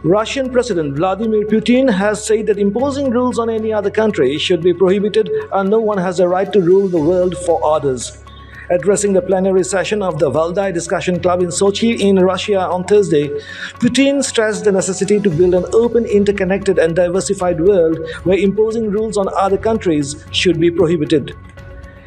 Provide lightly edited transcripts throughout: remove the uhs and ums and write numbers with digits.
Russian President Vladimir Putin has said that imposing rules on any other country should be prohibited and no one has a right to rule the world for others. Addressing the plenary session of the Valdai Discussion Club in Sochi in Russia on Thursday, Putin stressed the necessity to build an open, interconnected and diversified world where imposing rules on other countries should be prohibited.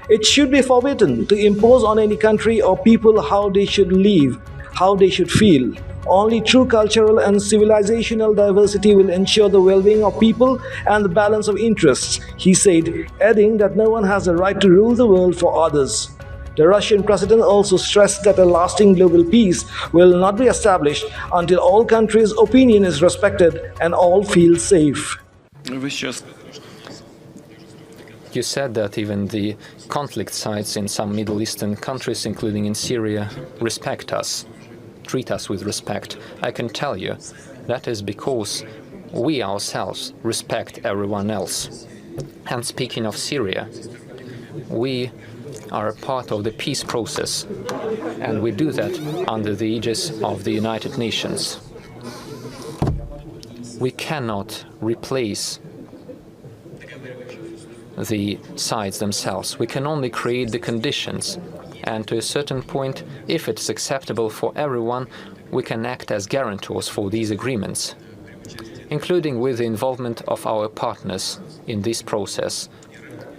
It should be forbidden to impose on any country or people how they should live, how they should feel. Only true cultural and civilisational diversity will ensure the well-being of people and the balance of interests, he said, adding that no one has a right to rule the world for others. The Russian president also stressed that a lasting global peace will not be established until all countries' opinion is respected and all feel safe. You said that even the conflict sites in some Middle Eastern countries, including in Syria, respect us, treat us with respect. I can tell you that is because we ourselves respect everyone else. And speaking of Syria, we are a part of the peace process, and we do that under the aegis of the United Nations. We cannot replace the sides themselves. We can only create the conditions, and to a certain point, if it's acceptable for everyone, we can act as guarantors for these agreements, including with the involvement of our partners in this process.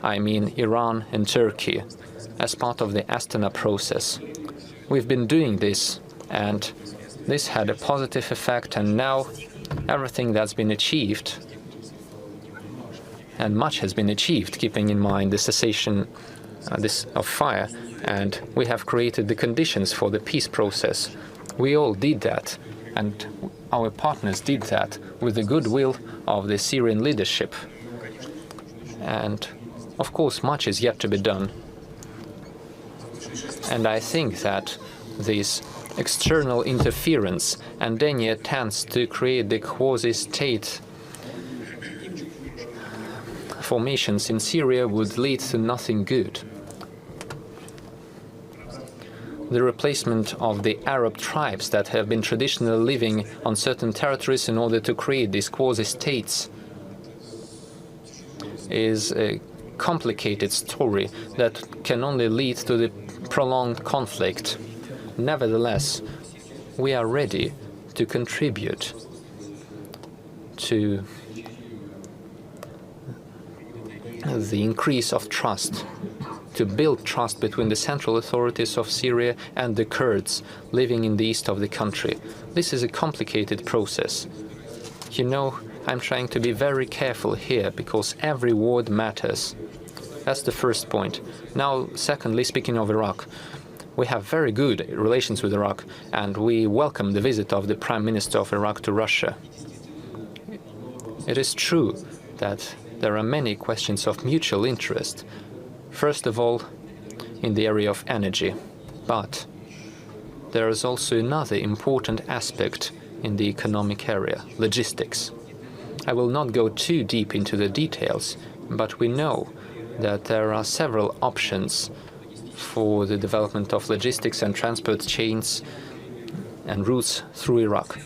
I mean Iran and Turkey, as part of the Astana process. We've been doing this, and this had a positive effect, and now everything that's been achieved, and much has been achieved, keeping in mind the cessation of fire, and we have created the conditions for the peace process. We all did that, and our partners did that with the goodwill of the Syrian leadership. And of course, much is yet to be done. And I think that this external interference and any attempts to create the quasi-state formations in Syria would lead to nothing good. The replacement of the Arab tribes that have been traditionally living on certain territories in order to create these quasi-states is a complicated story that can only lead to the prolonged conflict. Nevertheless, we are ready to contribute to the increase of trust, to build trust between the central authorities of Syria and the Kurds living in the east of the country. This is a complicated process. You know, I'm trying to be very careful here because every word matters. That's the first point. Now, secondly, speaking of Iraq, we have very good relations with Iraq, and we welcome the visit of the Prime Minister of Iraq to Russia. It is true that there are many questions of mutual interest. First of all, in the area of energy. But there is also another important aspect in the economic area, logistics. I will not go too deep into the details, but we know that there are several options for the development of logistics and transport chains and routes through Iraq.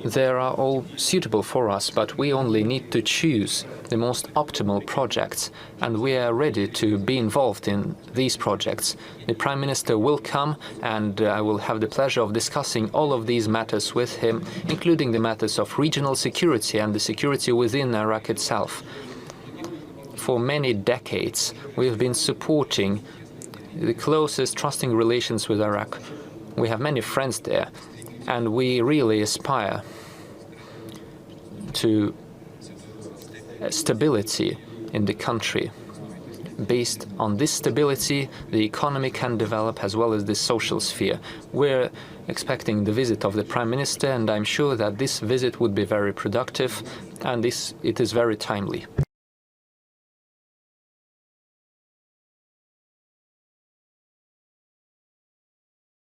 They are all suitable for us, but we only need to choose the most optimal projects, and we are ready to be involved in these projects. The Prime Minister will come, and I will have the pleasure of discussing all of these matters with him, including the matters of regional security and the security within Iraq itself. For many decades, we have been supporting the closest trusting relations with Iraq. We have many friends there, and we really aspire to stability in the country. Based on this stability, the economy can develop as well as the social sphere. We're expecting the visit of the Prime Minister, and I'm sure that this visit would be very productive, and it is very timely.